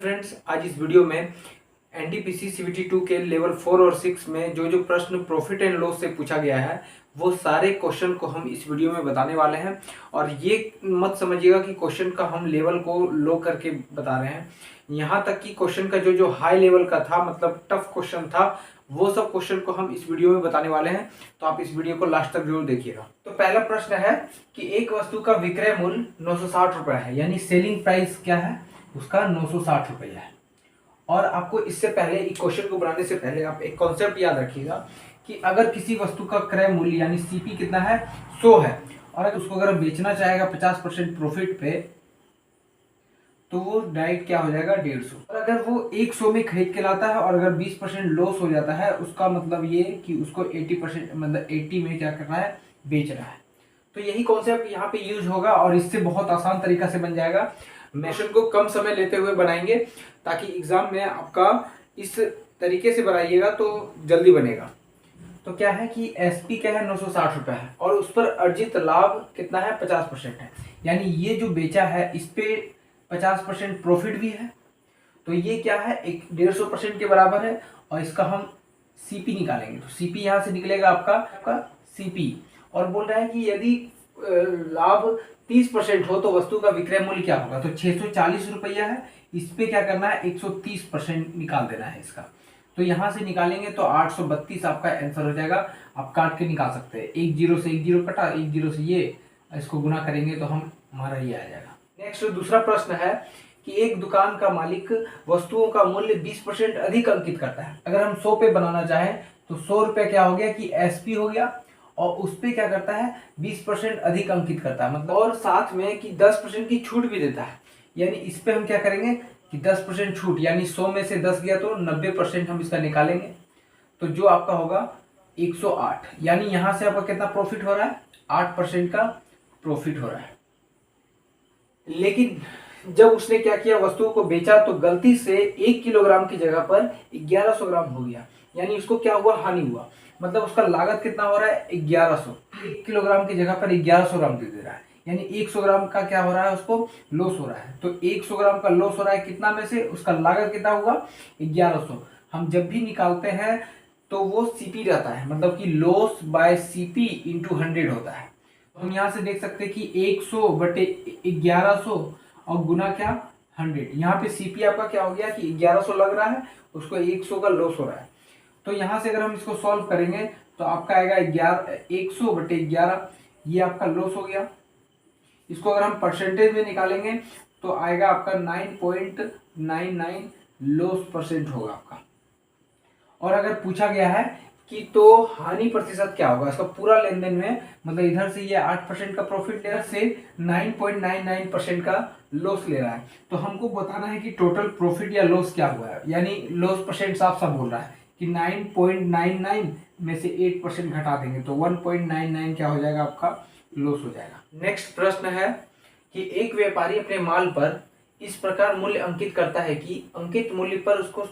Friends, आज इस video में एनटीपीसी सीबीटी 2 के लेवल 4 और 6 में जो जो प्रश्न प्रॉफिट एंड लॉस से पूछा गया है वो सारे क्वेश्चन को हम इस वीडियो में बताने वाले हैं। और ये मत समझिएगा कि क्वेश्चन का हम लेवल को लो करके बता रहे हैं। यहाँ तक कि क्वेश्चन का जो जो हाई लेवल का था, मतलब टफ क्वेश्चन था, वो सब क्वेश्चन को हम इस वीडियो में बताने वाले हैं। तो आप इस वीडियो को लास्ट तक जरूर देखिएगा। तो पहला प्रश्न है कि एक वस्तु का विक्रय मूल्य 960 रुपये है, यानी सेलिंग प्राइस क्या है उसका 960 रुपया है। और आपको इससे पहले इस क्वेश्चन को बनाने से पहले आप एक कॉन्सेप्ट याद रखिएगा कि अगर किसी वस्तु का क्रय मूल्य यानी सीपी कितना है 100 है, और उसको अगर बेचना चाहेगा 50% प्रॉफिट पे, तो वो डायरेक्ट क्या हो जाएगा 150। और अगर वो 100 में खरीद के लाता है और अगर 20% लॉस हो जाता है, उसका मतलब ये कि उसको 80% मतलब 80 में क्या करना है, बेच रहा है। तो यही कॉन्सेप्ट यहाँ पे यूज होगा और इससे बहुत आसान तरीका से बन जाएगा। क्वेश्चन को कम समय लेते हुए बनाएंगे ताकि एग्जाम में आपका इस तरीके से बनाइएगा तो जल्दी बनेगा। तो क्या है कि एसपी क्या है 960 रुपये है और उस पर अर्जित लाभ कितना है 50% है, यानी ये जो बेचा है इस पे 50% प्रॉफिट भी है। तो ये क्या है, एक 150% के बराबर है। और इसका हम सीपी निकालेंगे तो सीपी यहाँ से निकलेगा आपका सीपी। और बोल रहा है कि यदि लाभ 30% हो तो वस्तु का विक्रय मूल्य क्या होगा। तो 640 रुपया है, इस पे क्या करना है 130% निकाल देना है इसका। तो यहाँ से निकालेंगे तो 832 आपका आंसर हो जाएगा। आप काट के निकाल सकते हैं, एक जीरो से एक जीरो कटा, एक जीरो से ये, इसको गुना करेंगे तो हमारा ये आ जाएगा। नेक्स्ट दूसरा प्रश्न है कि एक दुकान का मालिक वस्तुओं का मूल्य 20% अधिक अंकित करता है। अगर हम 100 पे बनाना चाहें तो 100 रुपये क्या हो गया कि एसपी हो गया, और उस पे क्या करता है 20% अधिक अंकित करता है, मतलब और साथ में कि 10% की छूट भी देता है। यानी इस पे हम क्या करेंगे कि 10% छूट, यानी 100 में से 10 गया तो 90% हम इसका निकालेंगे। तो जो आपका होगा 108, यानी यहां से आपका कितना प्रॉफिट हो रहा है, 8% का प्रॉफिट हो रहा है। लेकिन जब उसने क्या किया, वस्तुओं को बेचा तो गलती से 1 किलोग्राम की जगह पर 1100 ग्राम हो गया, यानी उसको क्या हुआ, हानि हुआ। मतलब उसका लागत कितना हो रहा है 1100, 1 किलोग्राम की जगह पर 1100 ग्राम दे रहा है, यानी 100 ग्राम का क्या हो रहा है, उसको लॉस हो रहा है। तो 100 ग्राम का लॉस हो रहा है कितना में से, उसका लागत कितना हुआ 1100। हम जब भी निकालते हैं तो वो सीपी रहता है, मतलब कि लॉस बाय सीपी इंटू 100 होता है। हम यहाँ से देख सकते हैं कि 100 बटे 1100 और गुना क्या 100। यहाँ पे सीपी आपका क्या हो गया कि 1100 लग रहा है, उसको 100 का लॉस हो रहा है। तो यहाँ से अगर हम इसको सॉल्व करेंगे तो आपका आएगा 100 बटे 11, ये आपका लॉस हो गया। इसको अगर हम परसेंटेज में निकालेंगे तो आएगा आपका 9.99 लॉस परसेंट होगा आपका। और अगर पूछा गया है कि तो हानि प्रतिशत क्या होगा इसका पूरा लेन देन में, मतलब इधर से ये 8% का प्रॉफिट ले रहा है, से 9.99% का लॉस ले रहा है। तो हमको बताना है कि टोटल प्रॉफिट या लॉस क्या हुआ है, यानी लॉस परसेंट साफ साफ बोल रहा है कि 9.99 में से 8% घटा देंगे तो 1.99 क्या हो जाएगा, आपका लॉस हो जाएगा। नेक्स्ट प्रश्न है कि एक व्यापारी अपने माल पर इस प्रकार मूल्य अंकित करता है कि अंकित मूल्य पर उसको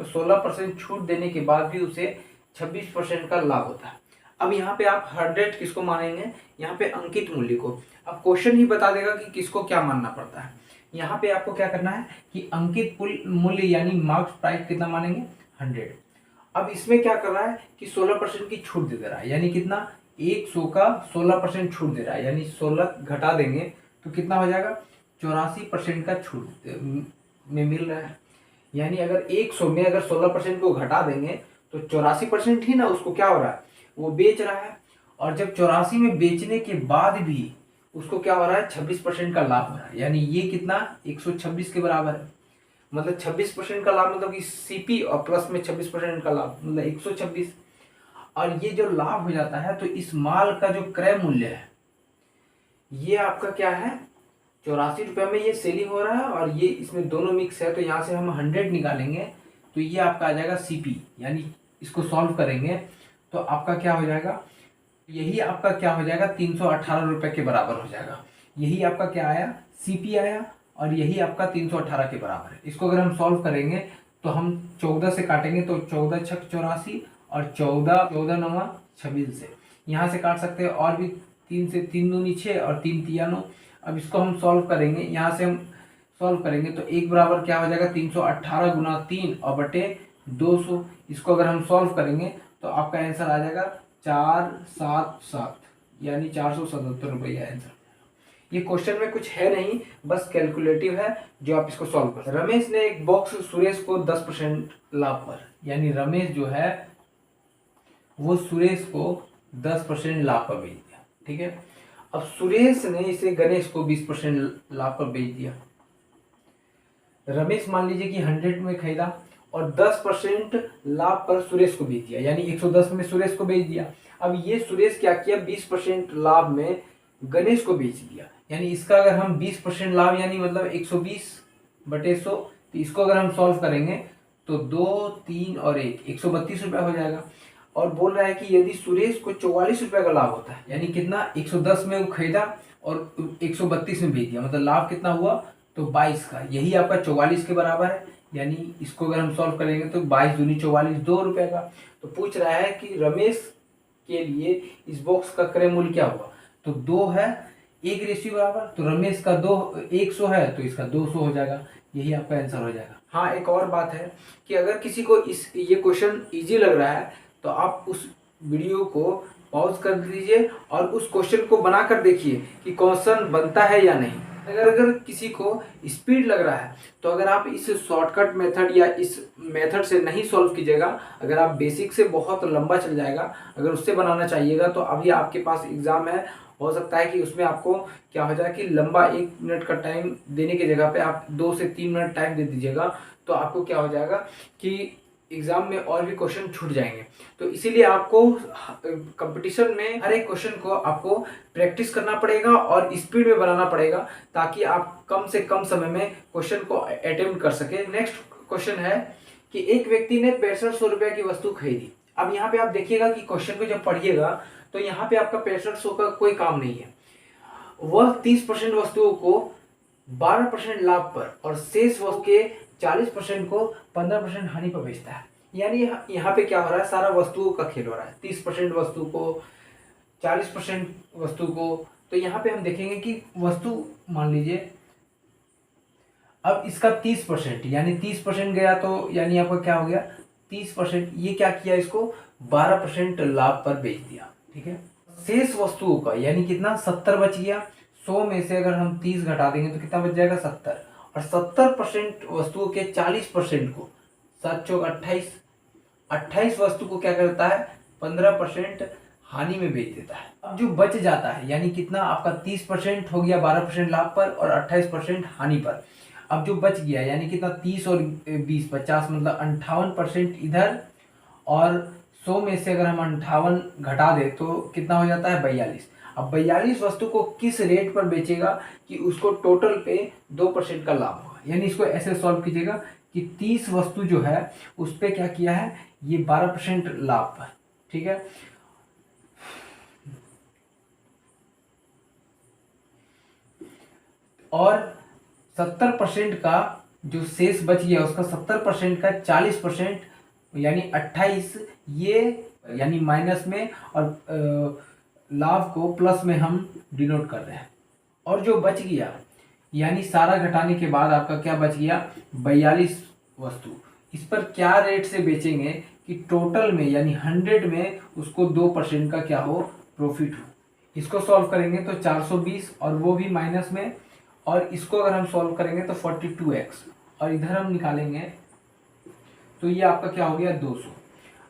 16% छूट देने के बाद भी उसे 26% का लाभ होता है। अब यहाँ पे आप 100 किसको मानेंगे, यहाँ पे अंकित मूल्य को। अब क्वेश्चन ही बता देगा कि किसको क्या मानना पड़ता है। यहाँ पे आपको क्या करना है कि अंकित मूल्य यानी मार्क्स प्राइस कितना मानेंगे 100। अब इसमें क्या कर रहा है कि 16% की छूट दे रहा है, यानी कितना 100 का 16% छूट दे रहा है, यानी 16 घटा देंगे तो कितना हो जाएगा 84% का छूट में मिल रहा है। यानी अगर 100 में अगर 16% को घटा देंगे तो 84% ही ना उसको क्या हो रहा है, वो बेच रहा है। और जब 84 में बेचने के बाद भी उसको क्या हो रहा है 26% का लाभ हो रहा है, यानी ये कितना 126 के बराबर है। मतलब 26% का लाभ, मतलब कि सीपी और प्लस में 26% का लाभ, मतलब 126। और ये जो लाभ हो जाता है तो इस माल का जो क्रय मूल्य है ये आपका क्या है 84 रुपये में ये सेलिंग हो रहा है, और ये इसमें दोनों मिक्स है। तो यहाँ से हम 100 निकालेंगे तो ये आपका आ जाएगा सीपी, यानी इसको सॉल्व करेंगे तो आपका क्या हो जाएगा, यही आपका क्या हो जाएगा 318 रुपये के बराबर हो जाएगा। यही आपका क्या आया सीपी आया, और यही आपका 318 के बराबर है। इसको अगर हम सॉल्व करेंगे तो हम 14 से काटेंगे तो 14 छक 84 और 14 नवा 26 से यहाँ से काट सकते हैं, और भी 3 से 3 दूनी 6 और 3 तिया 9। अब इसको हम सॉल्व करेंगे, यहाँ से हम सॉल्व करेंगे तो एक बराबर क्या हो जाएगा 318 गुना 3 और बटे 200। इसको अगर हम सॉल्व करेंगे तो आपका आंसर आ जाएगा 477 यानी 477 रुपये आंसर। ये क्वेश्चन में कुछ है नहीं, बस कैलकुलेटिव है जो आप इसको सॉल्व कर। रमेश ने एक बॉक्स सुरेश को 10% लाभ पर, यानी रमेश जो है वो सुरेश को 10% लाभ पर बेच दिया। ठीक है, अब सुरेश ने इसे गणेश को 20% लाभ पर बेच दिया। रमेश मान लीजिए कि 100 में खरीदा और 10% लाभ पर सुरेश को बेच दिया, यानी 110 में सुरेश को बेच दिया। अब ये सुरेश क्या किया, 20% लाभ में गणेश को बेच दिया, यानी इसका अगर हम 20% लाभ यानी मतलब 120/100, तो इसको अगर हम सॉल्व करेंगे तो 2, 3 और 1 132 रुपया हो जाएगा। और बोल रहा है कि यदि सुरेश को 44 रुपये का लाभ होता है, यानी कितना, 110 में वो खरीदा और 132 में बेच दिया, मतलब लाभ कितना हुआ, तो 22 का। यही आपका 44 के बराबर है, यानी इसको अगर हम सॉल्व करेंगे तो 22 दूनी 44, 2 रुपये का। तो पूछ रहा है कि रमेश के लिए इस बॉक्स का क्रय मूल्य क्या हुआ, तो 2 है, 1 रेशियो बराबर, तो रमेश का 100 है तो इसका 200 हो जाएगा। यही आपका आंसर हो जाएगा। हाँ, एक और बात है कि अगर किसी को ये क्वेश्चन इजी लग रहा है तो आप उस वीडियो को पॉज कर दीजिए और उस क्वेश्चन को बना कर देखिए कि क्वेश्चन बनता है या नहीं। अगर किसी को स्पीड लग रहा है तो अगर आप इस शॉर्टकट मेथड या इस मेथड से नहीं सॉल्व कीजिएगा, अगर आप बेसिक से बहुत लंबा चल जाएगा, अगर उससे बनाना चाहिएगा तो अभी आपके पास एग्जाम है, हो सकता है कि उसमें आपको क्या हो जाए कि लंबा 1 मिनट का टाइम देने की जगह पे आप 2 से 3 मिनट टाइम दे दीजिएगा, तो आपको क्या हो जाएगा कि एग्जाम में और भी क्वेश्चन छूट जाएंगे। तो इसीलिए आपको कंपटीशन में हर एक क्वेश्चन को आपको प्रैक्टिस करना पड़ेगा और स्पीड में बनाना पड़ेगा, ताकि आप कम से कम समय में क्वेश्चन को अटेम्प्ट कर सके। नेक्स्ट क्वेश्चन है कि एक व्यक्ति ने 6500 रुपये की वस्तु खरीदी। अब यहाँ पे आप देखिएगा कि क्वेश्चन को जब पढ़िएगा तो यहाँ पे आपका 6500 का कोई काम नहीं है। वह 30% वस्तुओं को 12% लाभ पर और शेष वस्तु के 40% को 15% हानि पर बेचता है। यानी यहाँ पे क्या हो रहा है, सारा वस्तुओं का खेल हो रहा है, 30% वस्तु को, 40% वस्तु को। तो यहाँ पे हम देखेंगे कि वस्तु मान लीजिए अब इसका 30% यानी 30% गया, तो यानी आपका क्या हो गया 30%, ये क्या किया, इसको 12% लाभ पर बेच दिया। ठीक है, शेष वस्तुओं का यानी कितना 70 बच गया। 100 में से अगर हम 30 घटा देंगे तो कितना बच जाएगा 70, और 70% वस्तुओं के 40% को 7 चौक 28, 28 वस्तु को क्या करता है 15% हानि में बेच देता है। अब जो बच जाता है यानी कितना आपका 30% हो गया 12% लाभ पर और 28% हानि पर। अब जो बच गया यानी कितना 30 और 20 50, मतलब 58% इधर, और 100 में से अगर हम 58 घटा दे तो कितना हो जाता है 42। अब 42 वस्तु को किस रेट पर बेचेगा कि उसको टोटल पे 2% का लाभ होगा। यानी इसको ऐसे सॉल्व कीजिएगा कि 30 वस्तु जो है उस पर क्या किया है, ये 12% लाभ पर। ठीक है, और 70% का जो शेष बच गया उसका 70% का 40% यानी 28, ये यानी माइनस में, और लाभ को प्लस में हम डिनोट कर रहे हैं। और जो बच गया यानी सारा घटाने के बाद आपका क्या बच गया 42 वस्तु, इस पर क्या रेट से बेचेंगे कि टोटल में यानी 100 में उसको 2% का क्या हो, प्रॉफिट हो। इसको सॉल्व करेंगे तो 420 और वो भी माइनस में, और इसको अगर हम सॉल्व करेंगे तो 42x, और इधर हम निकालेंगे तो ये आपका क्या हो गया 200।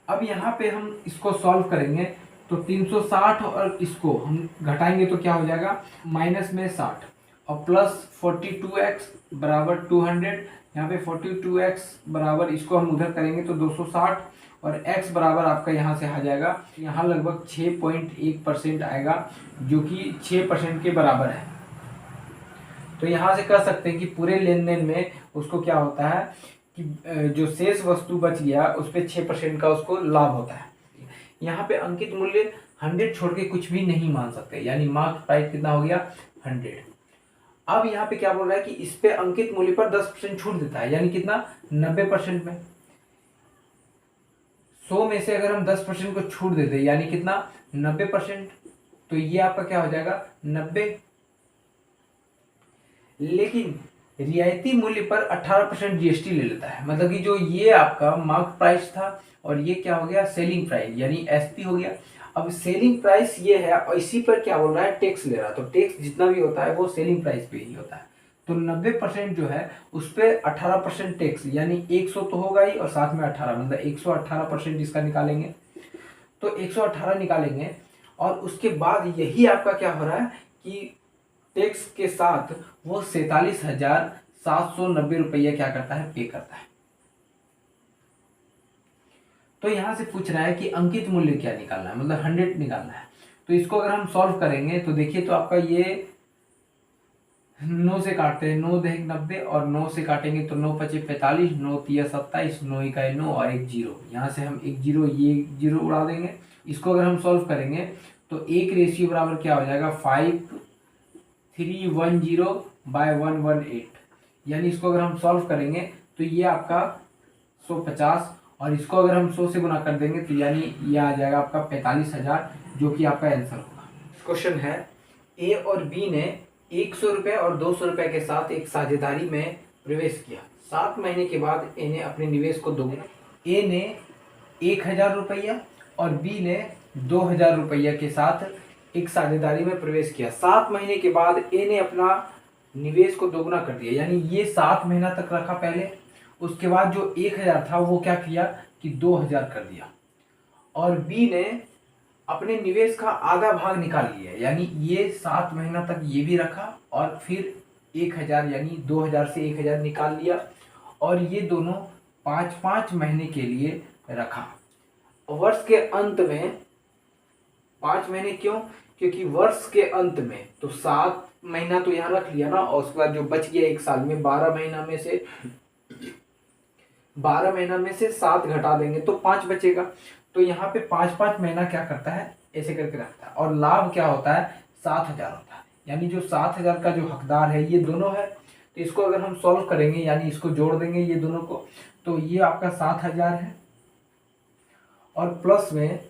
अब यहाँ पे हम इसको सॉल्व करेंगे तो 360 और इसको हम घटाएंगे तो क्या हो जाएगा माइनस में 60 और प्लस 42x बराबर 200। यहाँ पे 42x बराबर इसको हम उधर करेंगे तो 260 और x बराबर आपका यहाँ से आ जाएगा, यहाँ लगभग 6.1% आएगा, जो कि 6% के बराबर है। तो यहाँ से कह सकते हैं कि पूरे लेन देन में उसको क्या होता है कि जो शेष वस्तु बच गया उस पर 6% का उसको लाभ होता है। यहाँ पे अंकित मूल्य 100 छोड़ के कुछ भी नहीं मान सकते, यानी मार्क प्राइस कितना हो गया 100। अब यहाँ पे क्या बोल रहा है कि इस पे अंकित मूल्य पर 10% छूट देता है, यानी कितना 90% में। 100 में से अगर हम 10% को छूट देते यानी कितना 90%, तो ये आपका क्या हो जाएगा 90। लेकिन रियायती मूल्य पर 18% जीएसटी ले लेता है। मतलब कि जो ये आपका मार्क प्राइस था और ये क्या हो गया, सेलिंग प्राइस यानी एसपी हो गया। अब सेलिंग प्राइस ये है और इसी पर क्या बोल रहा है, टैक्स ले रहा है। तो टैक्स जितना भी होता है वो सेलिंग प्राइस पे ही होता है। तो 90% जो है उस पर 18% टैक्स, यानी 100 तो होगा ही और साथ में 18, मतलब 118% इसका निकालेंगे। तो 118 निकालेंगे और उसके बाद यही आपका क्या हो रहा है कि टैक्स के साथ वो 47,790 रुपया क्या करता है, पे करता है। तो यहां से पूछ रहा है कि अंकित मूल्य क्या निकालना है, मतलब 100 निकालना है। तो इसको अगर हम सॉल्व करेंगे तो देखिए, तो आपका ये 9 से काटते हैं, 9 दहेक 90 और 9 से काटेंगे तो 9 पचे 45, 9 तिया 27, 9 इकाई 9 और एक जीरो। यहाँ से हम एक जीरो, ये जीरो उड़ा देंगे। इसको अगर हम सॉल्व करेंगे तो एक रेशियो बराबर क्या हो जाएगा, 5310/118। यानी इसको अगर हम सॉल्व करेंगे तो ये आपका 150 और इसको अगर हम 100 से गुना कर देंगे तो यानी ये आ जाएगा आपका 45,000, जो कि आपका आंसर होगा। क्वेश्चन है, ए और बी ने 100 रुपये और 200 रुपये के साथ एक साझेदारी में प्रवेश किया। 7 महीने के बाद ए ने अपने निवेश को दोगुना, ए ने 1,000 रुपया और बी ने 2,000 रुपया के साथ एक साझेदारी में प्रवेश किया। 7 महीने के बाद ए ने अपना निवेश को दोगुना कर दिया, यानी ये 7 महीना तक रखा पहले, उसके बाद जो 1,000 था वो क्या किया कि 2,000 कर दिया। और बी ने अपने निवेश का आधा भाग निकाल लिया, यानी ये 7 महीना तक ये भी रखा और फिर 1,000 यानी 2,000 से 1,000 निकाल लिया और ये दोनों 5-5 महीने के लिए रखा। वर्ष के अंत में 5 महीने क्यों, क्योंकि वर्ष के अंत में तो 7 महीना तो यहाँ रख लिया ना, और उसके बाद जो बच गया एक साल में 12 महीना में से 7 घटा देंगे तो 5 बचेगा। तो यहाँ पे 5-5 महीना क्या करता है, ऐसे करके रखता है। और लाभ क्या होता है, 7,000 होता है, यानी जो 7,000 का जो हकदार है ये दोनों है। तो इसको अगर हम सॉल्व करेंगे यानी इसको जोड़ देंगे ये दोनों को, तो ये आपका 7,000 है और प्लस में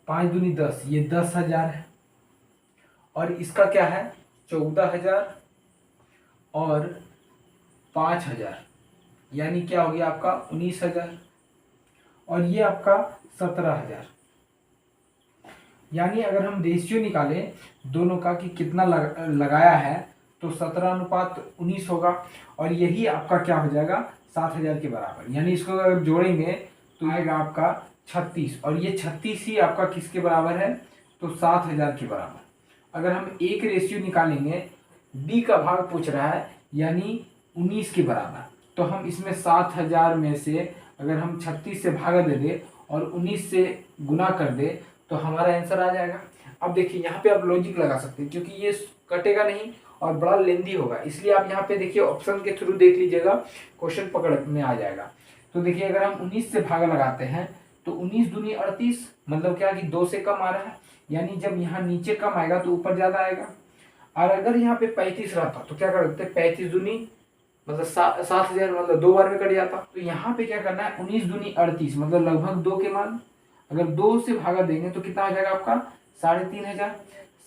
5 दूनी 10, ये 10,000 है और इसका क्या है 14,000 और 5,000, यानी क्या हो गया आपका 19,000 और ये आपका 17,000। यानी अगर हम रेशियो निकालें दोनों का कि कितना लगाया है तो 17:19 होगा और यही आपका क्या हो जाएगा 7,000 के बराबर। यानी इसको अगर जोड़ेंगे तो आएगा आपका 36 और ये 36 ही आपका किसके बराबर है, तो 7,000 के बराबर। अगर हम एक रेशियो निकालेंगे, बी का भाग पूछ रहा है यानी 19 के बराबर, तो हम इसमें 7,000 में से अगर हम 36 से भागा दे दे और 19 से गुना कर दे तो हमारा आंसर आ जाएगा। अब देखिए यहाँ पे आप लॉजिक लगा सकते हैं क्योंकि ये कटेगा नहीं और बड़ा लेंदी होगा, इसलिए आप यहाँ पे देखिए ऑप्शन के थ्रू देख लीजिएगा, क्वेश्चन पकड़ में आ जाएगा। तो देखिए अगर हम 19 से भागा लगाते हैं तो 19 दूनी 38, मतलब क्या कि 2 से कम आ रहा है, यानी जब यहाँ नीचे कम आएगा तो ऊपर ज्यादा आएगा। और अगर यहाँ पे 35 रहता तो क्या कर देते, 35 दूनी मतलब 7,000, मतलब 2 बार में कट जाता। तो यहाँ पे क्या करना है 19 दूनी 38, मतलब लगभग 2 के मान, अगर 2 से भागा देंगे तो कितना आ जाएगा आपका 3,500।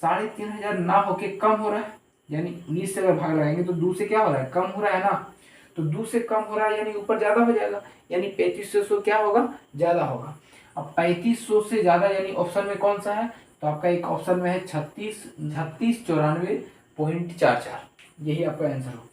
3,500 ना होके कम हो रहा है, यानी 19 से अगर भाग लगाएंगे तो 2 से क्या हो रहा है, कम हो रहा है ना, तो 2 से कम हो रहा है यानी ऊपर ज्यादा हो जाएगा, यानी 3500 क्या होगा, ज्यादा होगा। अब 3500 से ज्यादा यानी ऑप्शन में कौन सा है, तो आपका एक ऑप्शन में है 3694.44, यही आपका आंसर हो गया।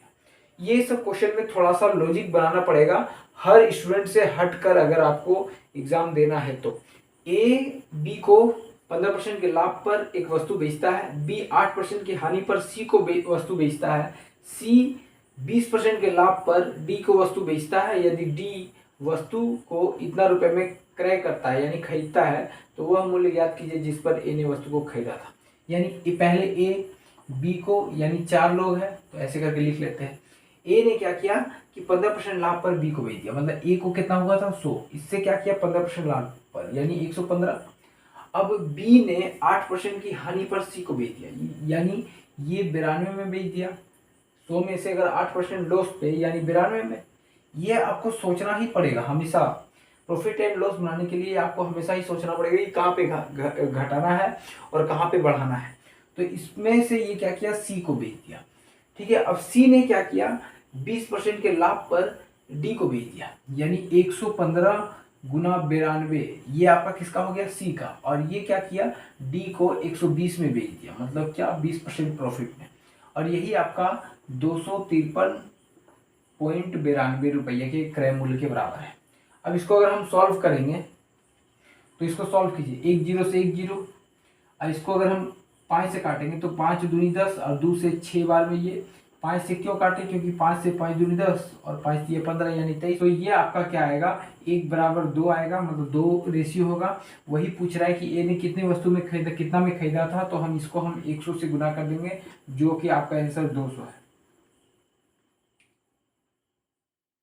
ये सब क्वेश्चन में थोड़ा सा लॉजिक बनाना पड़ेगा हर स्टूडेंट से हटकर अगर आपको एग्जाम देना है तो। ए बी को 15% के लाभ पर एक वस्तु बेचता है, बी 8% की हानि पर सी को वस्तु बेचता है, सी 20% के लाभ पर डी को वस्तु बेचता है। यदि डी वस्तु को इतना रुपए में क्रय करता है यानी खरीदता है तो वह मूल्य ज्ञात कीजिए जिस पर ए ने वस्तु को खरीदा था। यानी पहले ए बी को, यानी 4 लोग हैं तो ऐसे करके लिख लेते हैं। ए ने क्या किया कि 15% लाभ पर बी को बेच दिया, मतलब ए को कितना हुआ था 100, इससे क्या किया 15% लाभ पर यानी 115। अब बी ने 8% की हानि पर सी को बेच दिया, यानी ये 92 में बेच दिया। 100 में से अगर 8% लॉस पे यानी 92 में, ये आपको सोचना ही पड़ेगा हमेशा। प्रॉफिट एंड लॉस बनाने के लिए आपको हमेशा ही सोचना पड़ेगा कि कहाँ पे घटाना है और कहाँ पे बढ़ाना है। तो इसमें से ये क्या किया, सी को बेच दिया। ठीक है, अब सी ने क्या किया, 20% के लाभ पर डी को बेच दिया, यानी 115 गुना 92, ये आपका किसका हो गया, सी का। और ये क्या किया, डी को 120 में बेच दिया, मतलब क्या 20% प्रॉफिट में। और यही आपका 253.92 रुपये के क्रय मूल्य के बराबर है। अब इसको अगर हम सॉल्व करेंगे तो इसको सॉल्व कीजिए, 1 जीरो से 1 जीरो, और इसको अगर हम 5 से काटेंगे तो 5 दूनी 10 और 2 से 6 बार में ये 5 से क्यों काटे, क्योंकि 5 से 5 दूनी 10 और 5 दिए 15 यानी 23। तो ये आपका क्या आएगा, 1 बराबर 2 आएगा, मतलब 2 रेशियो होगा। वही पूछ रहा है कि ए ने कितने वस्तु में खरीदा, कितना में खरीदा था, तो हम इसको 100 से गुना कर देंगे, जो कि आपका आंसर 200 है।